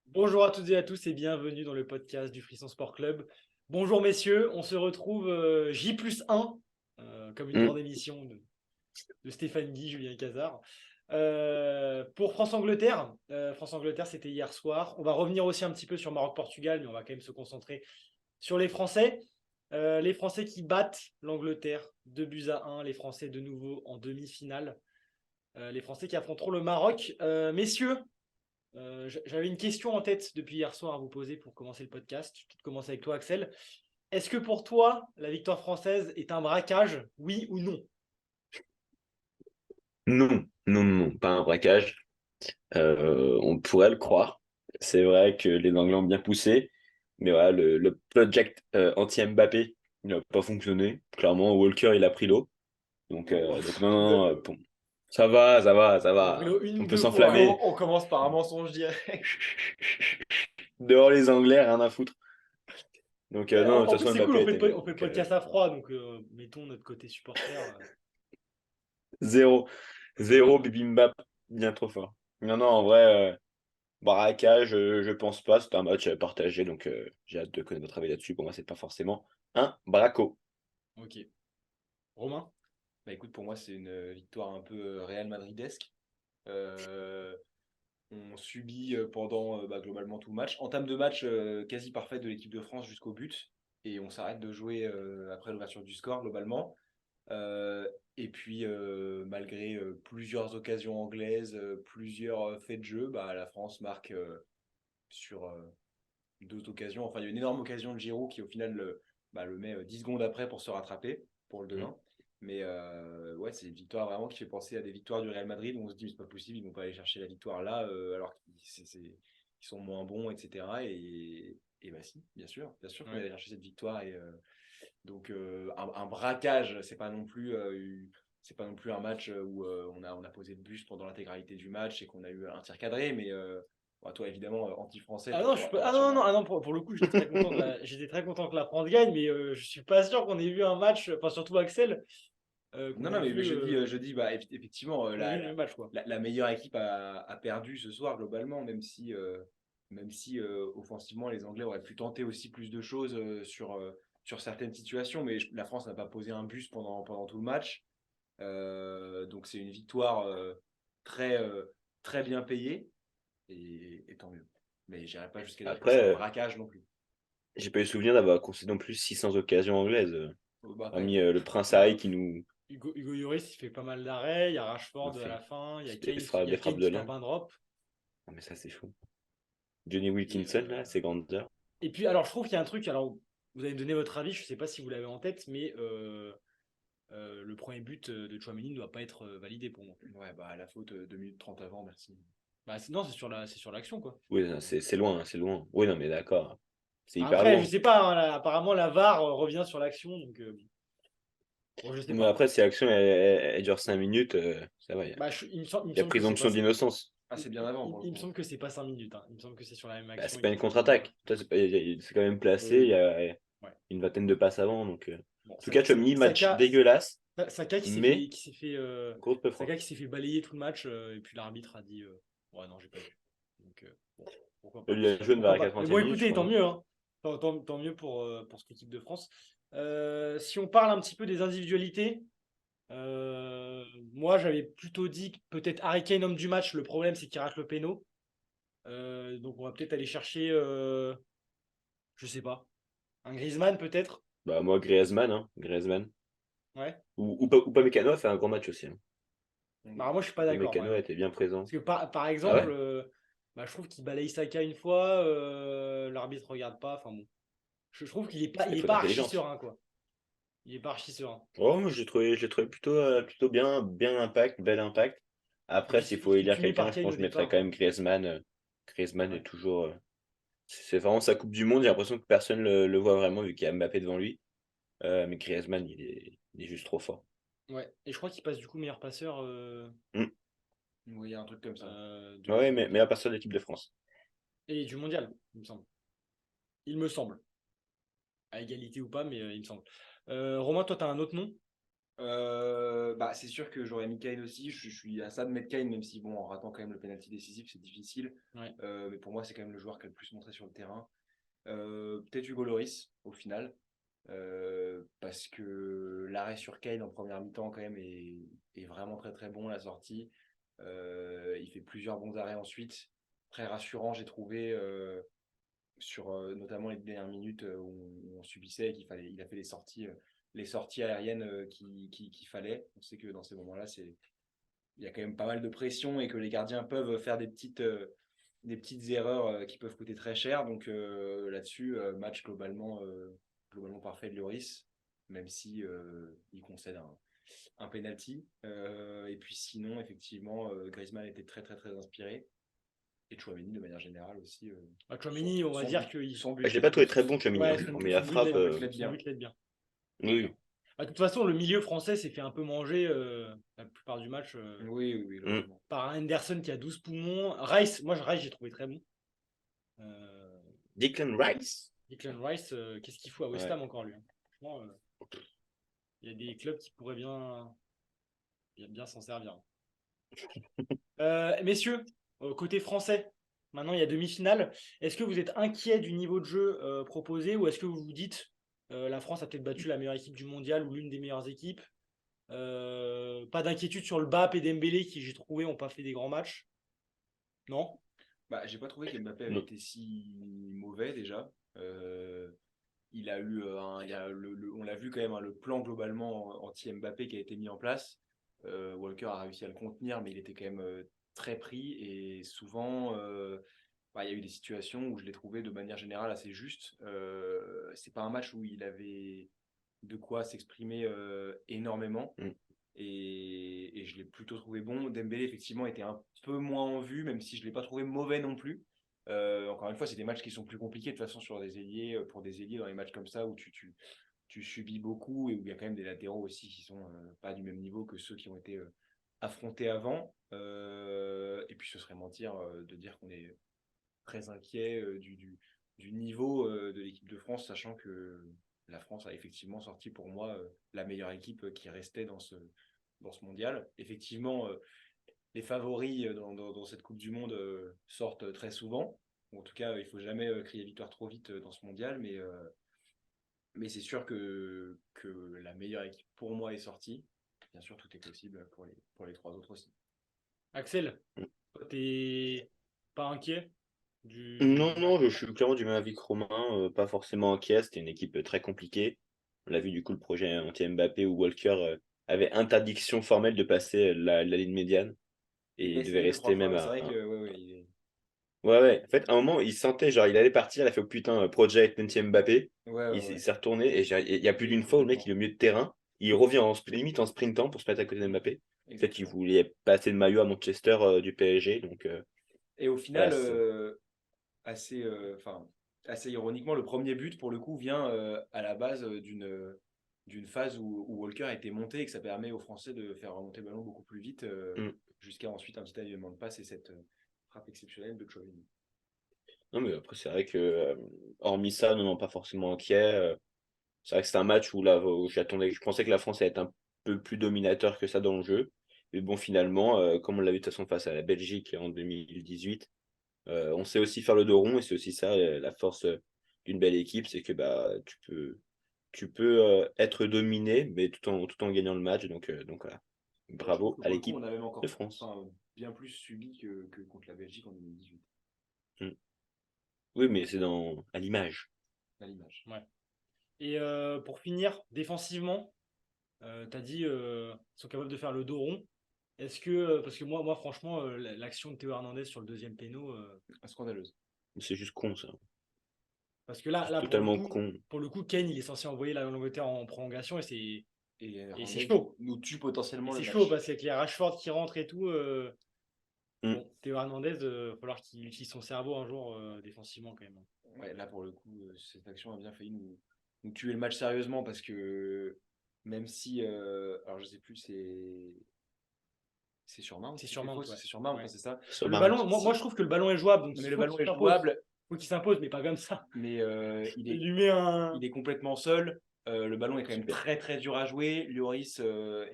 Bonjour à toutes et à tous et bienvenue dans le podcast du Frisson Sport Club. Bonjour messieurs, on se retrouve J+1, comme une grande émission de Stéphane Guy, Julien Cazard, pour France-Angleterre. France-Angleterre, c'était hier soir. On va revenir aussi un petit peu sur Maroc-Portugal, mais on va quand même se concentrer sur les Français. Les Français qui battent l'Angleterre 2-1, les Français de nouveau en demi-finale. Les Français qui affronteront le Maroc. Messieurs, j'avais une question en tête depuis hier soir à vous poser pour commencer le podcast. Je vais peut-être commencer avec toi, Axel. Est-ce que pour toi, la victoire française est un braquage, oui ou non? Non, non, non, pas un braquage. On pourrait le croire. C'est vrai que les Anglais ont bien poussé, mais voilà, le project anti-Mbappé, il n'a pas fonctionné. Clairement, Walker, il a pris l'eau. Donc non, non, non, bon. Ça va, ça va, ça Il a pris va. l'eau une On ou peut deux fois. s'enflammer. On commence par un mensonge direct. Dehors les Anglais, rien à foutre. Donc non, de En toute plus, façon, c'est cool, Mbappé était bon. on fait le Donc, podcast à froid, donc mettons notre côté supporter. zéro, zéro, bibimbap, bien trop fort. Non, non, en vrai. Braquage, je pense pas. C'est un match partagé, donc j'ai hâte de connaître votre avis là-dessus. Pour moi, c'est pas forcément un braco. Ok. Romain? Bah écoute, pour moi, c'est une victoire un peu Real Madridesque. Euh, on subit pendant globalement tout le match. Entame de match quasi parfaite de l'équipe de France jusqu'au but. Et on s'arrête de jouer après l'ouverture du score globalement. Et puis, malgré plusieurs occasions anglaises, plusieurs faits de jeu, la France marque sur deux occasions. Enfin, il y a une énorme occasion de Giroud qui, au final, le met 10 secondes après pour se rattraper pour le 2-1. Mais ouais, c'est une victoire vraiment qui fait penser à des victoires du Real Madrid où on se dit, mais c'est pas possible, ils vont pas aller chercher la victoire là, alors qu'ils sont moins bons, etc. Et bah si, bien sûr qu'on Ouais. allait chercher cette victoire. Et donc, un braquage, c'est pas non plus un match où on a posé le bus pendant l'intégralité du match et qu'on a eu un tir cadré, mais toi, évidemment, anti-français, Ah non, t'auras ah sûrement. non, pour le coup, j'étais très content que la France gagne, mais je suis pas sûr qu'on ait vu un match, enfin surtout Axel, Non, qu'on ait non, mais vu, effectivement, qu'on ait vu le même match, quoi. la meilleure équipe a perdu ce soir, globalement, même si offensivement, les Anglais auraient pu tenter aussi plus de choses sur certaines situations, mais la France n'a pas posé un bus pendant tout le match. Donc, c'est une victoire très, très bien payée, et tant mieux. Mais j'irai pas jusqu'à dire que Après, c'est un braquage non plus. j'ai pas eu souvenir d'avoir concédé non plus 600 occasions anglaises. Après, Hormis le Prince Harry Bah, qui nous. Hugo Lloris, il fait pas mal d'arrêts. Il y a On a Rashford à la fait fin. Il y des a frappes Kane de qui tape là. un drop. Non, mais ça, c'est fou. Johnny Et, Wilkinson, là, c'est grandeur. et puis, alors, je trouve qu'il y a un truc. Alors, vous allez me donner votre avis. Je sais pas si vous l'avez en tête, mais le premier but de Tchouaméni ne doit pas être validé pour moi. ouais, la faute 2 minutes 30 avant, merci. Bah, non, c'est sur l'action, quoi. Oui, non, c'est loin, c'est loin. Oui, non, mais d'accord. C'est hyper Après, je loin. sais pas. Hein, apparemment, la VAR revient sur l'action. Donc, bon, je sais Mais pas. après, si l'action elle dure 5 minutes, ça va. Il Bah, il me y a semble que c'est pas présomption ça. d'innocence. Ah, c'est bien avant pour le Il me coup. semble que c'est pas 5 minutes. Hein. Il me semble que c'est sur la même Bah, action c'est et pas qu'il une faut attendre. contre-attaque. Toi, c'est quand même placé. Il y Oui. a Ouais. une vingtaine de passes avant. Donc, Bon, en tout cas, Tchouaméni, match dégueulasse, mais grosse Saka performance. qui s'est fait balayer tout le match et puis l'arbitre a dit ouais non j'ai pas vu. Donc bon, pourquoi pas. Le jaune vers Pourquoi la pas. Mais bon 80e minute, je écoutez, crois, tant non? mieux hein. Tant mieux pour cette équipe de France. Si on parle un petit peu des individualités, moi j'avais plutôt dit que peut-être Harry Kane homme du match. Le problème c'est qu'il rate le péno. Donc on va peut-être aller chercher je sais pas. Un Griezmann peut-être. Bah, moi, Griezmann, hein, Griezmann. Ouais. Ou pas Mécano a fait un grand match aussi, hein. Bah, moi je suis pas Pas d'accord par Mécano a exemple. été bien présent. Parce que par Ah exemple, ouais? je trouve qu'il balaye Saka une fois, l'arbitre regarde pas. Enfin bon, je trouve Des il est fautes pas archi d'intelligence. serein quoi. Il est pas archi serein. Oh, moi, je l'ai trouvé plutôt, plutôt bien, bien impact, bel impact. Et Après, puis s'il il faut se fait élire tuer par quelqu'un, je Kane pense au que je mettrais départ. quand même Griezmann. Griezmann est Ouais. toujours. C'est vraiment sa Coupe du Monde. J'ai l'impression que personne le voit vraiment vu qu'il y a Mbappé devant lui. Mais Griezmann, il est juste trop fort. Ouais. Et je crois qu'il passe du coup meilleur passeur Mm. Oui, il y a un truc comme ça. Ouais, mais de- à partir de l'équipe de France. et du mondial, il me semble. Il me semble. à égalité ou pas, mais il me semble. Romain, toi, tu as un autre nom? C'est sûr que j'aurais mis Kane aussi. Je suis à ça de mettre Kane, même si bon, en ratant quand même le penalty décisif, c'est difficile. Ouais. Mais pour moi, c'est quand même le joueur qui a le plus montré sur le terrain. Peut-être Hugo Lloris au final, parce que l'arrêt sur Kane en première mi-temps quand même est vraiment très très bon, la sortie. Il fait plusieurs bons arrêts ensuite, très rassurant j'ai trouvé, sur notamment les dernières minutes où on subissait et il a fait les sorties aériennes qu'il fallait. On sait que dans ces moments-là, il y a quand même pas mal de pression et que les gardiens peuvent faire des petites erreurs qui peuvent coûter très cher. Donc là-dessus, match globalement parfait de Lloris, même si il concède un penalty. Et puis sinon, effectivement, Griezmann était très très très inspiré. Et Tchouaméni de manière générale aussi. Tchouaméni, on va dire que Son Je but l'ai pas trouvé très bon, son Tchouaméni. ouais, Mais la frappe, but l'aide bien. oui. De toute façon, le milieu français s'est fait un peu manger la plupart du match Oui, globalement. par un Henderson qui a 12 poumons. Rice, Rice, j'ai trouvé très bon. Declan Rice. Declan Rice, qu'est-ce qu'il faut à West Ham encore lui, hein. Franchement, il y a des clubs qui pourraient bien s'en servir. Messieurs, côté français, maintenant il y a demi-finale. Est-ce que vous êtes inquiet du niveau de jeu proposé ou est-ce que vous vous dites la France a peut-être battu la meilleure équipe du mondial ou l'une des meilleures équipes? Pas d'inquiétude sur le BAP et Dembélé qui, j'ai trouvé, n'ont pas fait des grands matchs? Non? J'ai pas trouvé qu'Mbappé avait Non. été si mauvais déjà. Il a eu on l'a vu quand même, hein, le plan globalement anti-Mbappé qui a été mis en place. Walker a réussi à le contenir, mais il était quand même très pris et souvent il y a eu des situations où je l'ai trouvé de manière générale assez juste. C'est pas un match où il avait de quoi s'exprimer énormément. Mm. Et je l'ai plutôt trouvé bon. Dembélé, effectivement, était un peu moins en vue, même si je ne l'ai pas trouvé mauvais non plus. Encore une fois, c'est des matchs qui sont plus compliqués de toute façon sur des ailiers, pour des ailiers dans les matchs comme ça où tu subis beaucoup et où il y a quand même des latéraux aussi qui sont pas du même niveau que ceux qui ont été affrontés avant. Et puis ce serait mentir de dire qu'on est très inquiet du niveau de l'équipe de France, sachant que la France a effectivement sorti pour moi la meilleure équipe qui restait dans ce mondial. Effectivement, les favoris dans cette Coupe du Monde sortent très souvent. En tout cas, il ne faut jamais crier victoire trop vite dans ce mondial, mais c'est sûr que la meilleure équipe pour moi est sortie. Bien sûr, tout est possible pour les trois autres aussi. Axel, t'es pas inquiet Non, je suis clairement du même avis que Romain, pas forcément inquiet, c'était une équipe très compliquée. On l'a vu du coup le projet anti-Mbappé où Walker avait interdiction formelle de passer la ligne médiane et Il a il devait essayé deux, trois rester même fois, c'est à. vrai que ouais, Ouais. En fait, à un moment, il sentait, genre, il allait partir, il a fait oh, putain, Project anti-Mbappé. Il s'est retourné et il y a plus d'une fois où le mec il est au milieu de terrain, il revient limite en sprintant pour se mettre à côté de Mbappé. En fait, il voulait passer le maillot à Manchester du PSG, donc Et au final, voilà, assez, assez ironiquement, le premier but, pour le coup, vient à la base d'une phase où Walker était monté et que ça permet aux Français de faire remonter le ballon beaucoup plus vite, jusqu'à ensuite un petit alignement de passe et cette frappe exceptionnelle de Tchouaméni. Non, mais après, c'est vrai que, hormis ça, non, pas forcément inquiet. C'est vrai que c'est un match où je pensais que la France allait être un peu plus dominateur que ça dans le jeu. Mais bon, finalement, comme on l'a vu de toute façon face à la Belgique en 2018, on sait aussi faire le dos rond et c'est aussi ça, la force d'une belle équipe, c'est que bah, tu peux être dominé, mais tout en gagnant le match. Donc voilà. Je trouve Bravo que à pour le coup, l'équipe on a même de encore France. bien plus subi que contre la Belgique en 2018, Mm. Oui, mais c'est à l'image. à l'image. Ouais. Et pour finir, défensivement, tu as dit ils sont capables de faire le dos rond. Est-ce que, parce que moi franchement, l'action de Théo Hernandez sur le deuxième péno, Scandaleuse. C'est juste con, ça. parce que là Totalement con. pour le coup, Kane, il est censé envoyer l'Angleterre en prolongation et Et c'est Hernandez chaud. nous tue Et potentiellement le c'est chaud match. parce qu'avec les Rashford qui rentrent et tout, Mm. bon, Théo Hernandez, il va falloir qu'il utilise son cerveau un jour défensivement quand même. Ouais, là, pour le coup, cette action a bien failli nous tuer le match sérieusement parce que même si, alors je sais plus, c'est sur Mount C'est qui sur fait Mount, fausse, ouais. c'est sur Mount, Ouais. hein, c'est ça. Sur Le Mount. ballon, moi je trouve que le ballon est jouable, donc Mais il le faut ballon qu'il est s'impose. jouable. Faut qu'il s'impose, mais pas comme ça. Mais il Il est lui met un. il est complètement seul. Le ballon est quand même Super. très très dur à jouer. Lloris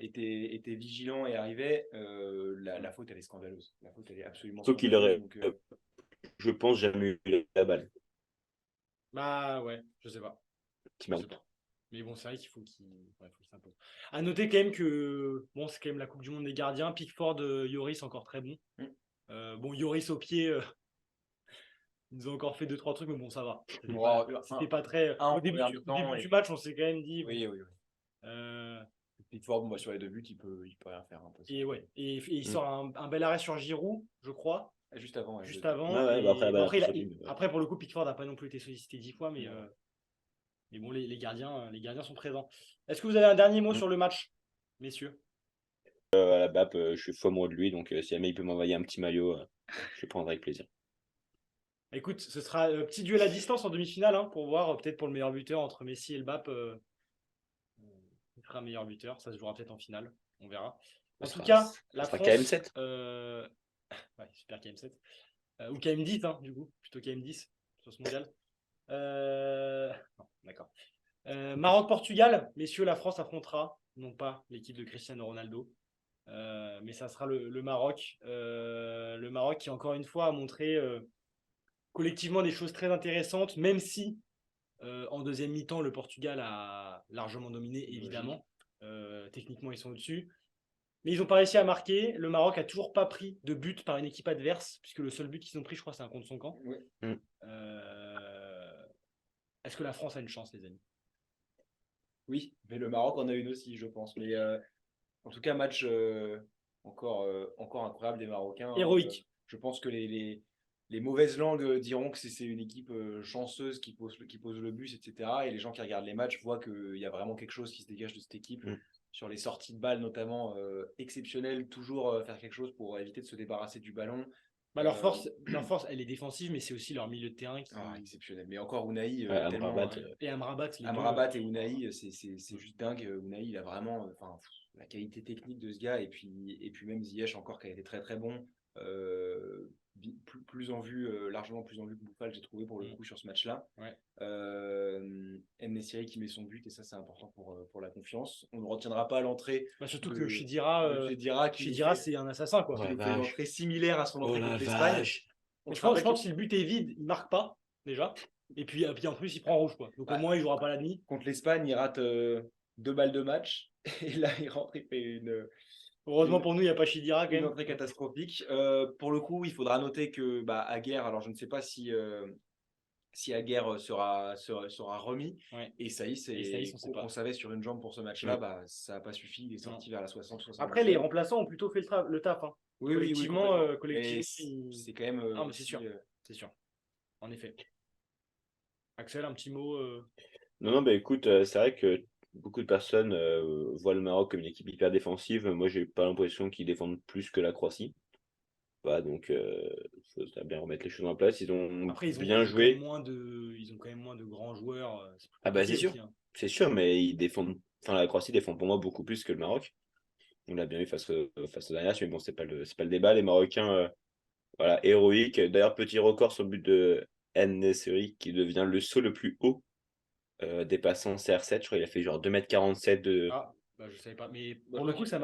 était vigilant et arrivait. La faute, elle est scandaleuse. La faute, elle est absolument Sauf qu'il scandaleuse. aurait, Donc, je pense, jamais eu la balle. Bah ouais, je sais pas. Petit Je sais Mount. pas. Mais bon, c'est vrai qu'il faut qu'il s'impose. À noter quand même que bon, c'est quand même la Coupe du Monde des gardiens. Pickford, Lloris encore très bon. Mm. Bon, Lloris au pied, ils nous ont encore fait 2-3 trucs, mais bon, ça va. Bon, C'était pas très. en Au début, première du, au mi-temps, début et du match, on s'est quand même dit. Bon, oui, oui, oui. euh, Pickford, bon, bah, sur les 2 buts, il peut rien faire, hein, parce que- et ouais, et il Mm. sort un bel arrêt sur Giroud, je crois, Juste avant. Ouais, juste le- avant. Ouais, bah après, la Et bon, balle a après, plus sur lui. Mais ouais. après, pour le coup, Pickford n'a pas non plus été sollicité 10 fois, mais, Ouais. mais bon, les gardiens sont présents. Est-ce que vous avez un dernier mot Mm. sur le match, messieurs? À la BAP, je suis fou amoureux de lui, donc si jamais il peut m'envoyer un petit maillot, je le prendrai avec plaisir. Écoute, ce sera petit duel à distance en demi-finale hein, pour voir peut-être pour le meilleur buteur entre Messi et le Mbappé. Qui fera meilleur buteur, ça se jouera peut-être en finale, on verra. En tout cas, la Ça sera France. KM7. Ouais, super KM7. Ou KM10, hein, du coup, plutôt KM10 sur ce mondial. Non, d'accord. Maroc-Portugal, messieurs, la France affrontera, non pas l'équipe de Cristiano Ronaldo, mais ça sera le Maroc. Le Maroc qui, encore une fois, a montré collectivement des choses très intéressantes, même si en deuxième mi-temps, le Portugal a largement dominé, évidemment. Techniquement, ils sont au-dessus. Mais ils n'ont pas réussi à marquer. Le Maroc a toujours pas pris de but par une équipe adverse, puisque le seul but qu'ils ont pris, je crois, c'est un contre son camp. Ouais. Est-ce que la France a une chance, les amis? Oui, mais le Maroc en a une aussi, je pense. Mais en tout cas, match encore incroyable des Marocains. Héroïque. Je pense que les mauvaises langues diront que c'est une équipe chanceuse qui pose le bus, etc. Et les gens qui regardent les matchs voient qu'il y a vraiment quelque chose qui se dégage de cette équipe. Mm. Sur les sorties de balles, notamment exceptionnelles, toujours faire quelque chose pour éviter de se débarrasser du ballon. Bah, leur force, elle est défensive, mais c'est aussi leur milieu de terrain qui. Exceptionnel. Mais encore Unai, Ouais, tellement. Amrabat, Et Amrabat, les Amrabat deux. et Unai, c'est juste dingue. Unai, il a vraiment la qualité technique de ce gars. Et puis même Ziyech encore qui a été très très bon. Plus en vue, largement plus en vue que Bouffal, j'ai trouvé pour le coup sur ce match-là. Ouais. En-Nesyri qui met son but et ça c'est important pour la confiance. On ne retiendra pas l'entrée. Bah, surtout de- que Chidira, de Khedira qui nous fait, c'est un assassin, quoi. Oh la qui nous fait une vache. entrée similaire à son Oh entrée la contre l'Espagne. vache. On Mais se je pense rappelle que si le but est vide, il marque pas, déjà. Et puis en plus, il prend rouge, quoi. Donc au Bah, moins, il jouera pas la demi. contre l'Espagne, il rate 2 balles de match. Et là, il rentre, il fait Heureusement une- pour nous, il n'y a pas Chidira, quand une même. entrée catastrophique. Pour le coup, il faudra noter que Aguerd, alors je ne sais pas si Aguerd sera remis. Ouais. Et Saïs, Et Saïs, on sait pas. qu'on savait sur une jambe pour ce match-là, Mm. ça n'a pas suffi. Il est sorti vers la 60-70. Après, les remplaçants ont plutôt fait le taf. Hein. Oui, oui, oui, Collectivement, complètement. collectivement, Mais c'est quand même Ah, mais c'est aussi, sûr. C'est sûr. En effet. Axel, un petit mot. Non, bah écoute, c'est vrai que beaucoup de personnes voient le Maroc comme une équipe hyper défensive. Moi, j'ai pas l'impression qu'ils défendent plus que la Croatie. Bah, donc, faut bien remettre les choses en place. Ils ont Après, ils bien ont quand même joué. ils ont quand même moins de grands joueurs. C'est plus Ah bah c'est compliqué sûr, aussi. Hein. c'est sûr, mais ils défendent. Enfin, la Croatie défend pour moi beaucoup plus que le Maroc. On l'a bien vu face aux dernières, mais bon, c'est pas le débat. Les Marocains, voilà, héroïques. D'ailleurs, petit record sur le but de En-Nesyri qui devient le saut le plus haut, dépassant CR7. Je crois qu'il a fait genre 2,47 m de Ah, bah, je savais pas. Mais pour le coup, ça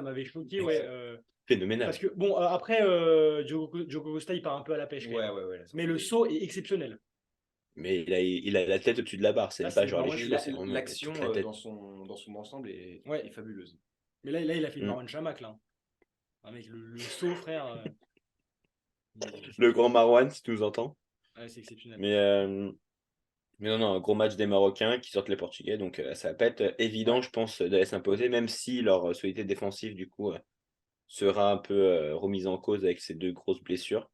m'avait choqué. Ouais, phénoménal. parce que, bon, après, Diogo Costa, il part un peu à la pêche quand Ouais, même. ouais, ouais. là, Mais le saut est exceptionnel. Mais il a la tête au-dessus de la barre. C'est Là, même pas c'est genre les Marwan cheveux, Chamakh. c'est vraiment L'action toute la tête. dans son ensemble est Ouais. fabuleuse. Mais là, il a fait une Mm. Marwan Chamakh, là. Ah, mec, le saut, frère. Le grand Marouane, si tu nous entends. Ouais, c'est exceptionnel. Mais non, non, un gros match des Marocains qui sortent les Portugais. Donc ça va pas être évident, je pense, d'aller s'imposer, même si leur solidité défensive, du coup, sera un peu remise en cause avec ces deux grosses blessures.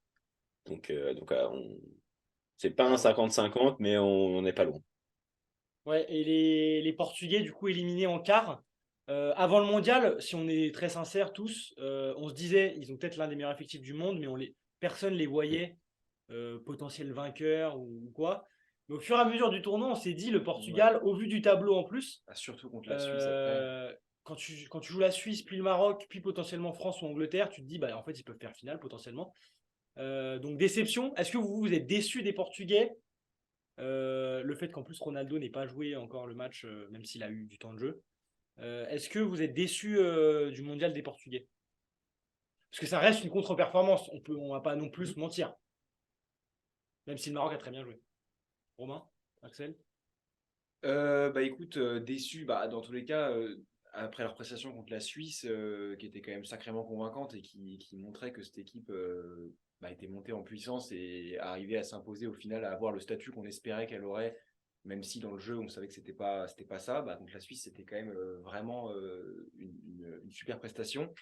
Donc c'est pas un 50-50, mais on n'est pas loin. Ouais, et les Portugais, du coup, éliminés en quart. Avant le mondial, si on est très sincères tous, on se disait, ils ont peut-être l'un des meilleurs effectifs du monde, mais personne ne les voyait potentiel vainqueurs ou quoi. Mais au fur et à mesure du tournoi, on s'est dit, le Portugal, au vu du tableau en plus, Surtout contre la Suisse après. quand tu joues la Suisse, puis le Maroc, puis potentiellement France ou Angleterre, tu te dis, bah, en fait, ils peuvent faire finale potentiellement. Donc déception. Est-ce que vous êtes déçu des Portugais? Le fait qu'en plus Ronaldo n'ait pas joué encore le match, même s'il a eu du temps de jeu. Est-ce que vous êtes déçu du mondial des Portugais? Parce que ça reste une contre-performance. On va pas non plus se mentir. Même si le Maroc a très bien joué. Romain, Axel? Écoute, déçu, dans tous les cas, après leur prestation contre la Suisse, qui était quand même sacrément convaincante et qui montrait que cette équipe était montée en puissance et arrivait à s'imposer au final, à avoir le statut qu'on espérait qu'elle aurait, même si dans le jeu on savait que c'était pas ça. Contre la Suisse, c'était quand même vraiment une super prestation.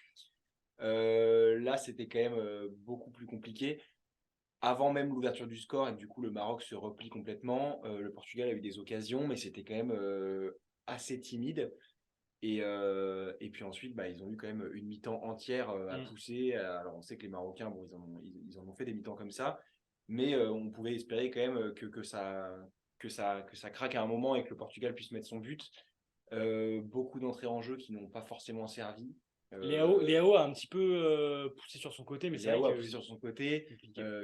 Là, c'était quand même beaucoup plus compliqué. Avant même l'ouverture du score et que du coup le Maroc se replie complètement, le Portugal a eu des occasions, mais c'était quand même assez timide. Et puis ensuite, ils ont eu quand même une mi-temps entière à pousser. Alors on sait que les Marocains, bon, ils en ont fait des mi-temps comme ça, mais on pouvait espérer quand même que ça craque à un moment et que le Portugal puisse mettre son but. Beaucoup d'entrées en jeu qui n'ont pas forcément servi. Léao a un petit peu poussé sur son côté, mais c'est Léao vrai a que poussé sur son côté.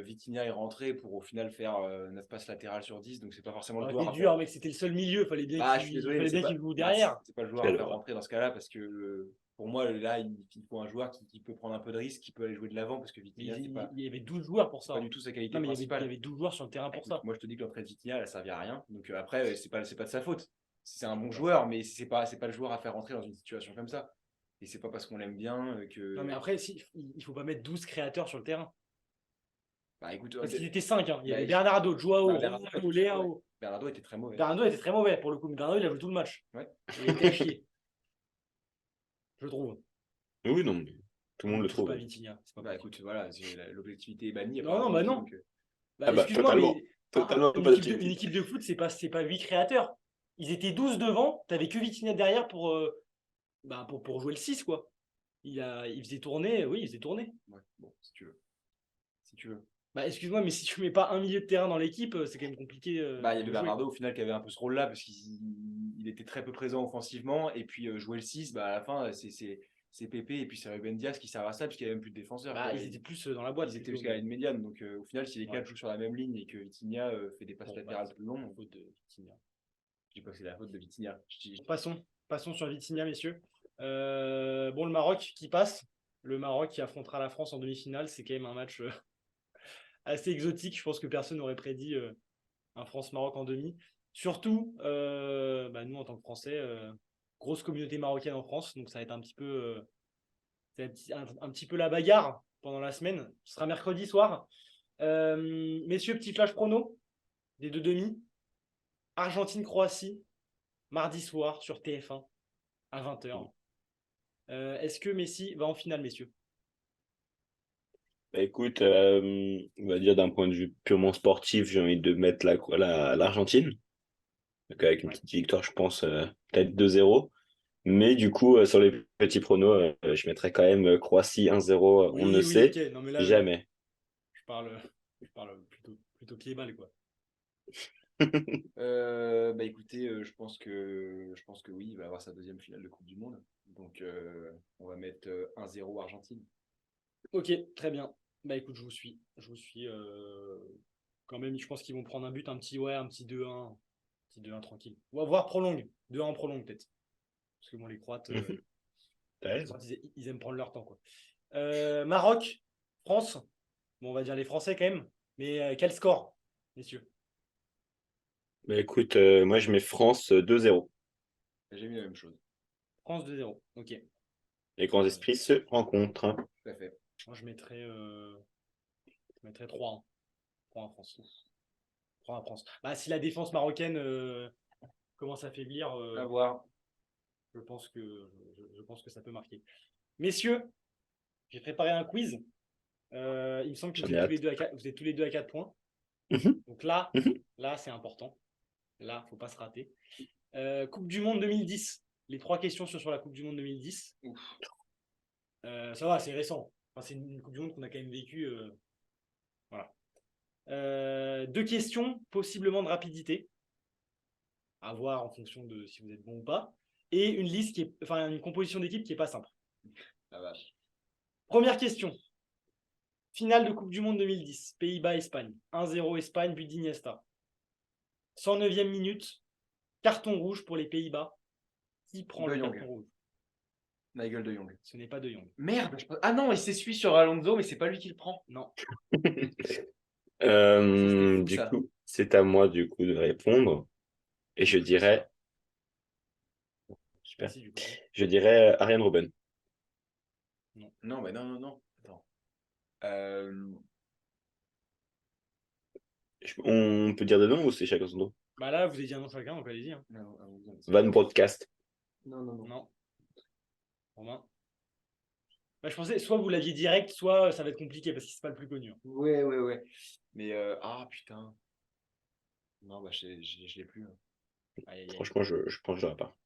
Vitinha est rentré pour au final faire 9 passes latérales sur 10, donc c'est pas forcément le joueur c'était à dur, faire. mec, c'était le seul milieu, fallait bien Je suis désolé, mais qu'il joue derrière. c'est pas le joueur à faire rentrer dans ce cas-là parce que pour moi, là, il faut un joueur qui peut prendre un peu de risque, qui peut aller jouer de l'avant parce que Vitinha, il y avait 12 joueurs pour ça. pas du tout sa qualité Non, mais principale. il y avait 12 joueurs sur le terrain pour ça. Moi, je te dis que l'entrée de Vitinha, elle a servi à rien. Donc après, c'est pas de sa faute. C'est un bon joueur, mais c'est pas le joueur à faire rentrer dans une situation comme ça. Et c'est pas parce qu'on l'aime bien que. Non, mais après, il faut pas mettre 12 créateurs sur le terrain. Écoute, Parce qu'ils étaient 5. Il y avait je- Bernardo, Joao, Bernardo Ronaldo, Léao. Bernardo était très mauvais. Bernardo était très mauvais pour le coup, mais Bernardo il a joué tout le match. Ouais. Il était à chier. Je trouve. Oui, non, mais tout le monde le touche trouve. pas Vitinha. Écoute, voilà, l'objectivité est bannie. Non, non, non. Donc, Excuse-moi, Totalement. mais Totalement une pas une équipe de foot, c'est pas 8 créateurs. Ils étaient 12 devant, t'avais que Vitinha derrière pour jouer le 6, quoi. Il faisait tourner, oui, il faisait tourner. Ouais, bon, si tu veux. Si tu veux. Excuse-moi, mais si tu mets pas un milieu de terrain dans l'équipe, c'est quand même compliqué. Il y avait Bernardo au final qui avait un peu ce rôle-là parce qu'il était très peu présent offensivement. Et puis jouer le 6, à la fin, c'est Pépé et puis c'est Ruben Dias qui servent à ça puisqu'il n'y avait même plus de défenseurs. Ils étaient plus dans la boîte. Ils étaient jusqu'à la ligne médiane. Donc au final, si les quatre jouent sur la même ligne et que Vitinha fait des passes latérales plus longues. Faute de Vitinha. Je dis pas que c'est la faute de Vitinha. Passons sur Vitinha, messieurs. Le Maroc qui passe. Le Maroc qui affrontera la France en demi-finale. C'est quand même un match assez exotique. Je pense que personne n'aurait prédit un France-Maroc en demi. Surtout, nous, en tant que Français, grosse communauté marocaine en France. Donc, ça va être un petit peu, un petit peu la bagarre pendant la semaine. Ce sera mercredi soir. Messieurs, petit flash prono des deux demi. Argentine-Croatie, mardi soir sur TF1 à 20h. Est-ce que Messi va en finale, messieurs? Écoute, on va dire d'un point de vue purement sportif, j'ai envie de mettre l'Argentine. Donc avec une petite victoire, je pense, peut-être 2-0. Mais du coup, sur les petits pronos, je mettrais quand même Croatie 1-0. On ne sait okay. Non, mais là, jamais. Je parle plutôt pied-balle, quoi. Écoutez, je pense que oui, il va avoir sa deuxième finale de Coupe du Monde. Donc on va mettre 1-0 Argentine. Ok, très bien. Écoute, je vous suis. Quand même, je pense qu'ils vont prendre un but, un petit 2-1. Petit 2-1 tranquille. On va voir prolongue. 2-1 en prolongue, peut-être. Parce que les Croates, ils aiment prendre leur temps, quoi. Maroc, France. Bon, on va dire les Français quand même. Mais quel score, messieurs? Écoute, moi je mets France 2-0. J'ai mis la même chose. France 2-0, ok. Les grands esprits se rencontrent. Tout à fait. Moi, je mettrais 3-1. 3-1 France. 3-1 France. Si la défense marocaine commence à faiblir, à voir. Je pense que ça peut marquer. Messieurs, j'ai préparé un quiz. Il me semble que vous êtes tous les deux à 4 points. Donc là, c'est important. Là, il ne faut pas se rater. Coupe du Monde 2010. Les 3 questions sont sur la Coupe du Monde 2010. Ça va, c'est récent. C'est une Coupe du Monde qu'on a quand même vécue. Voilà. 2 questions, possiblement de rapidité. À voir en fonction de si vous êtes bon ou pas. Et une composition d'équipe qui n'est pas simple. La vache. Première question. Finale de Coupe du Monde 2010, Pays-Bas-Espagne. 1-0 Espagne, but d'Iniesta. 109e minute, carton rouge pour les Pays-Bas. Qui prend De le Jong. carton rouge? Nigel de Jong. Ce n'est pas De Jong. Merde. Ah non, il s'essuie sur Alonso, mais c'est pas lui qui le prend. Non. fou, Du ça. coup, c'est à moi du coup de répondre. Et je dirais, super, Merci, du coup. je dirais Ariane Robben. Non, mais non. Attends. Euh, On peut dire des noms ou c'est chacun son nom? Bah là, vous avez dit un nom chacun, donc allez-y. Hein. non. Van Broadcast. Non. Non. Romain. Bah, je pensais, soit vous l'aviez direct, soit ça va être compliqué parce que c'est pas le plus connu. Hein. Ouais. Mais ah putain. Non, bah je l'ai plus. Hein. Aïe, aïe, aïe. Franchement, je pense que je l'aurais pas.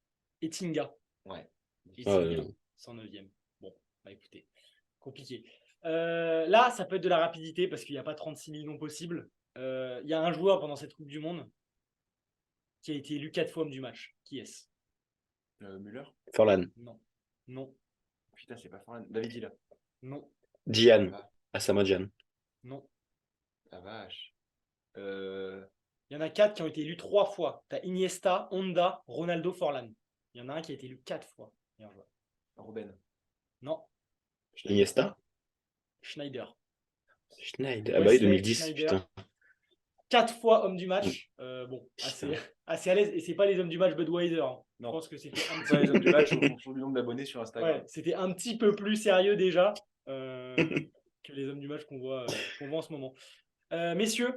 Etinga. Ouais. Etinga, 109e. Bon, bah écoutez, compliqué. Là, ça peut être de la rapidité parce qu'il n'y a pas 36 000 noms possibles. Il y a un joueur pendant cette Coupe du Monde qui a été élu 4 fois homme du match. Qui est-ce? Müller. Forlan. Non. Putain, c'est pas Forlan. David Villa. Non. Gian. Ah, Asamoah Gyan. Non. la vache. Il y en a 4 qui ont été élus 3 fois. Tu as Iniesta, Honda, Ronaldo, Forlan. Il y en a un qui a été élu 4 fois. Meilleur joueur. Robben. Non. Iniesta. Schneider. Schneider. Ah bah oui, Wesley 2010, Schneider. putain. 4 fois homme du match. Bon, assez à l'aise. Et c'est pas les hommes du match Budweiser. Hein. Je Non. pense que c'était un Pas les hommes du match en fonction du nombre d'abonnés sur Instagram. Ouais, c'était un petit peu plus sérieux déjà que les hommes du match qu'on voit en ce moment. Messieurs,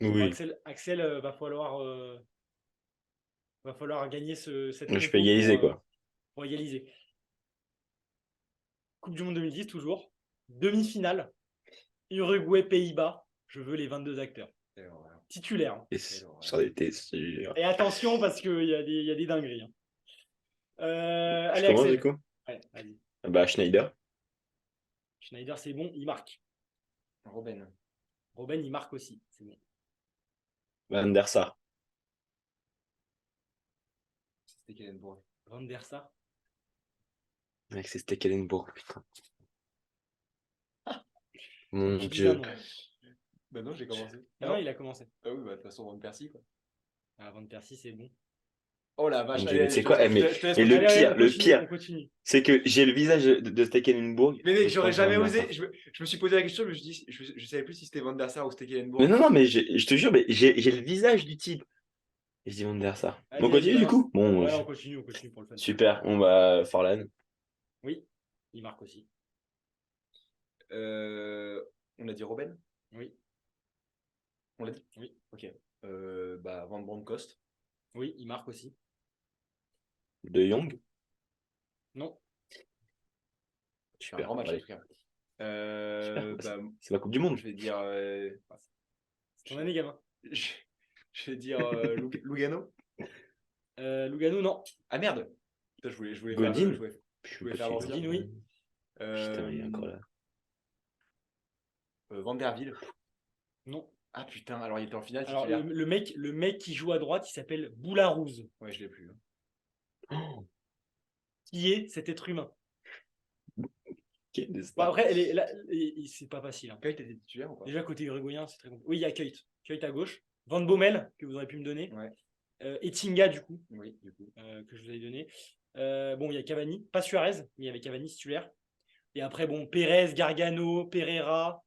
bon, Oui. Axel va falloir gagner cette Je peux compo égaliser, quoi. pour égaliser. Coupe du Monde 2010, toujours. Demi-finale. Uruguay-Pays-Bas. Je veux les 22 acteurs. Titulaires. Hein. Et ça aurait été sûr. Et attention parce qu'il y a des dingueries. Hein. Je Allez, commence, Axel. du coup? Ouais, vas-y. Bah, Schneider. Schneider, c'est bon, il marque. Robben. Robben, il marque aussi. C'est bon. Van der Sar. C'était Kellenbourg. Van der Sar. Mec, c'est Stekelenburg, putain. Mon Tu dis Dieu. un nom. Bah non, j'ai commencé. Non, il a commencé. Ah oui, bah de toute façon, Van Persie, quoi. Ah, Van Persie, c'est bon. Oh la vache, Mon Dieu, allez, mais c'est je te quoi? laisse- Mais je te laisse et continuer. Allez, le on pire, continue. c'est que j'ai le visage de Stekelenburg. Mais mec, je j'aurais pense jamais Van der osé. Sar. Je me suis posé la question, je me suis dit, je savais plus si c'était Van der Sar ou c'était Kellenbourg. Mais non, mais je te jure, mais j'ai le visage du type. Et je dis Van der Sar. Allez, On continue, du balance. coup? Bon, Ouais, on continue pour le fun. super. On va Forlan. Oui, il marque aussi. On a dit Robben. Oui, On l'a dit. Oui. Ok. Bah Van Bronckhorst. oui, il marque aussi. De Jong. Non, Je fais un Super. grand match en Allez. tout cas. Super. Bah, C'est la Coupe du Monde. je vais dire. c'est ton année, gamin. Je vais dire Lugano. Lugano, non. Ah merde. Putain, je voulais Godin. faire, Je voulais peux faire suivre. Godin, oui. Putain, il est encore là. Van der Ville. Non. Ah putain, alors il était en finale Alors, titulaire. le mec qui joue à droite, il s'appelle Boularouz. Ouais, je l'ai plus. Oh, Qui est cet être humain? quel Bon, destin. après, c'est pas facile. Hein. Kate était titulaire ou pas? Déjà, côté uruguayen, c'est très compliqué. Oui, il y a Keut. Keut à gauche. Van Bommel, que vous auriez pu me donner. Ouais. Etinga, du coup, Oui, du coup. que je vous avais donné. Bon, il y a Cavani. Pas Suarez, mais il y avait Cavani titulaire. Et après, bon, Pérez, Gargano, Pereira,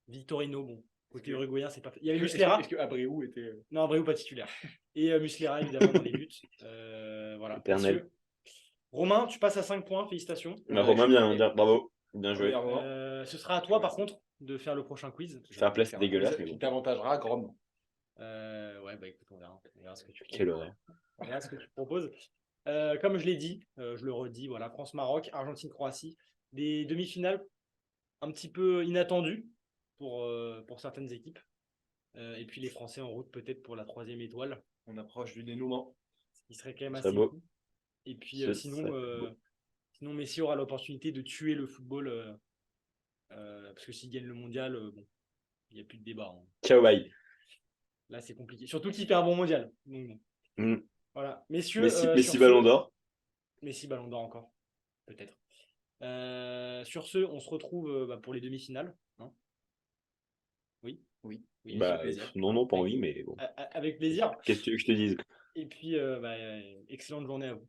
Victorino. Bon, côté uruguayen, c'est pas. Il y avait Muslera. Est-ce que Abreu était. Non, Abreu, pas titulaire. Et Muslera, évidemment, dans les buts. Voilà. Éternel. Messieurs. Romain, tu passes à 5 points. Félicitations. Mais Romain, bien, bravo. Bien joué. Ce sera à toi, par contre, de faire le prochain quiz. Fair play, c'est dégueulasse, mais Qui bon. t'avantagera grandement. Ouais, bah écoute, on verra ce que tu Quelle proposes. horreur. On verra ce que tu proposes. Comme je l'ai dit, je le redis, voilà, France-Maroc, Argentine-Croatie, des demi-finales un petit peu inattendues pour certaines équipes. Et puis les Français en route peut-être pour la 3e étoile, On approche du dénouement. ce qui serait quand même Ce serait assez beau. cool. Et puis Ce sinon, serait beau. sinon Messi aura l'opportunité de tuer le football parce que s'il gagne le mondial, bon, il n'y a plus de débat. Hein. Ciao, bye. Là, c'est compliqué. Surtout qu'il fait un bon mondial. Donc, bon. Voilà. Messieurs, Messi sur Messi ce- Ballon d'Or. Messi Ballon d'Or encore, peut-être. Sur ce, on se retrouve pour les demi-finales. Hein. Oui. Oui, Bah, avec plaisir. non, pas envie, mais bon. Avec plaisir. Qu'est-ce que tu veux que je te dise? Et puis, excellente journée à vous.